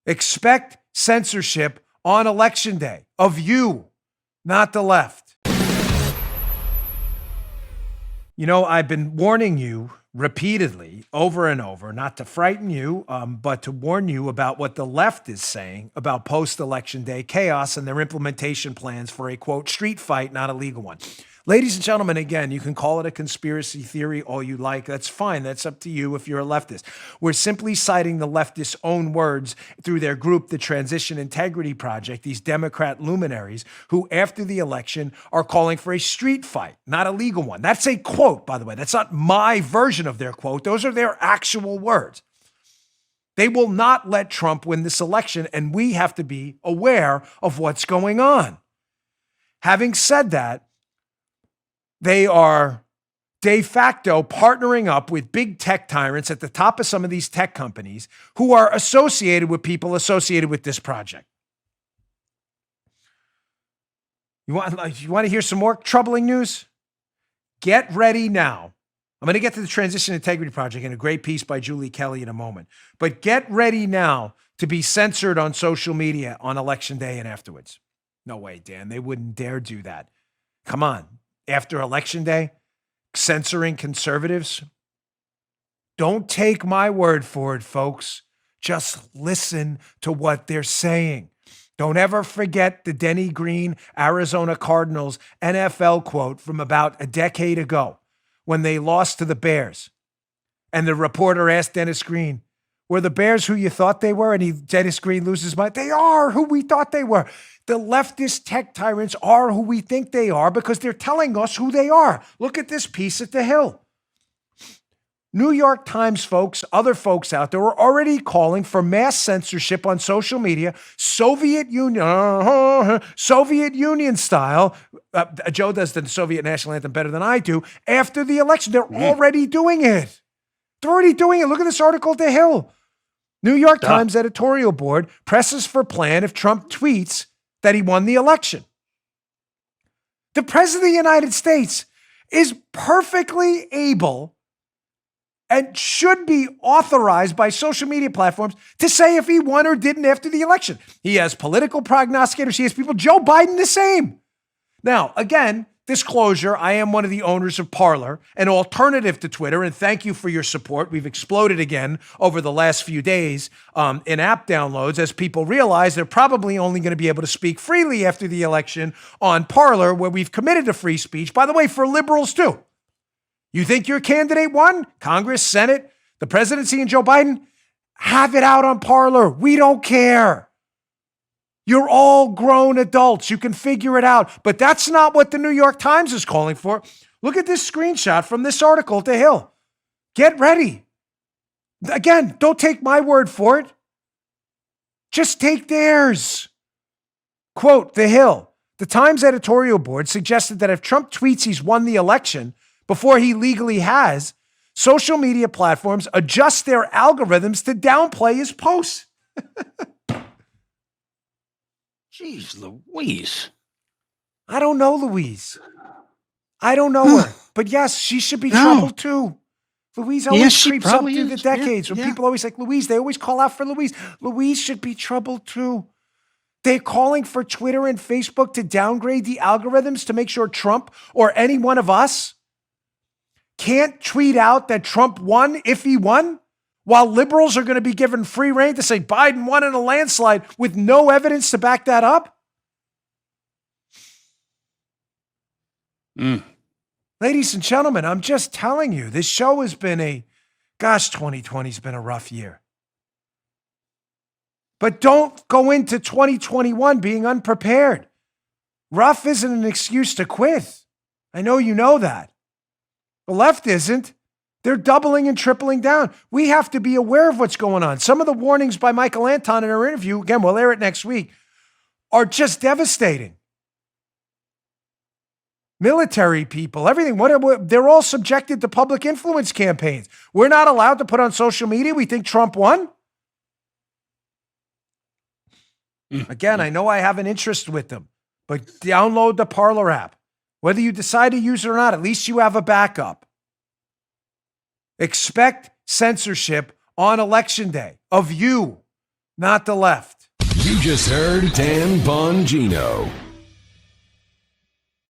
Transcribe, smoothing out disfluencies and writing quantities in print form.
Expect censorship on election day of you, not the left. You know, I've been warning you repeatedly, over and over, not to frighten you, but to warn you about what the left is saying about post-election day chaos and their implementation plans for a, quote, street fight, not a legal one. Ladies and gentlemen, again, you can call it a conspiracy theory all you like. That's fine. That's up to you if you're a leftist. We're simply citing the leftists' own words through their group, the Transition Integrity Project, these Democrat luminaries who, after the election, are calling for a street fight, not a legal one. That's a quote, by the way. That's not my version of their quote. Those are their actual words. They will not let Trump win this election, and we have to be aware of what's going on. Having said that, they are de facto partnering up with big tech tyrants at the top of some of these tech companies who are associated with people associated with this project. You want to hear some more troubling news? Get ready now. I'm going to get to the Transition Integrity Project in a great piece by Julie Kelly in a moment. But get ready now to be censored on social media on election day and afterwards. No way, Dan. They wouldn't dare do that. Come on. After election day, censoring conservatives. Don't take my word for it, folks. Just listen to what they're saying. Don't ever forget the Denny Green, Arizona Cardinals NFL quote from about a decade ago when they lost to the Bears. And the reporter asked Dennis Green, were the Bears who you thought they were? And Dennis Green loses his mind. They are who we thought they were. The leftist tech tyrants are who we think they are because they're telling us who they are. Look at this piece at the Hill. New York Times folks, other folks out there are already calling for mass censorship on social media, Soviet Union style. Joe does the Soviet national anthem better than I do. After the election, they're already doing it. They're already doing it. Look at this article at the Hill. New York Times editorial board presses for plan if Trump tweets that he won the election. The president of the United States is perfectly able and should be authorized by social media platforms to say if he won or didn't after the election. He has political prognosticators. He has people. Joe Biden, the same. Now, again, disclosure, I am one of the owners of Parler, an alternative to Twitter, and thank you for your support. We've exploded again over the last few days in app downloads as people realize they're probably only going to be able to speak freely after the election on Parler, where we've committed to free speech, by the way, for liberals too. You think your candidate won? Congress, Senate, the presidency, and Joe Biden? Have it out on Parler. We don't care. You're all grown adults. You can figure it out. But that's not what the New York Times is calling for. Look at this screenshot from this article at the Hill. Get ready. Again, don't take my word for it. Just take theirs. Quote, The Hill. The Times editorial board suggested that if Trump tweets he's won the election before he legally has, social media platforms adjust their algorithms to downplay his posts. Jeez Louise. I don't know Louise. I don't know her. But yes, she should be troubled too. Louise always creeps up through the decades. When people always like Louise, they always call out for Louise. Louise should be troubled too. They're calling for Twitter and Facebook to downgrade the algorithms to make sure Trump or any one of us can't tweet out that Trump won if he won, while liberals are going to be given free rein to say Biden won in a landslide with no evidence to back that up? Ladies and gentlemen, I'm just telling you, this show has been 2020's been a rough year. But don't go into 2021 being unprepared. Rough isn't an excuse to quit. I know you know that. The left isn't. They're doubling and tripling down. We have to be aware of what's going on. Some of the warnings by Michael Anton in our interview, again, we'll air it next week, are just devastating. Military people, everything, they're all subjected to public influence campaigns. We're not allowed to put on social media we think Trump won. Again, I know I have an interest with them, but download the Parler app. Whether you decide to use it or not, at least you have a backup. Expect censorship on election day of you, not the left. You just heard Dan Bongino.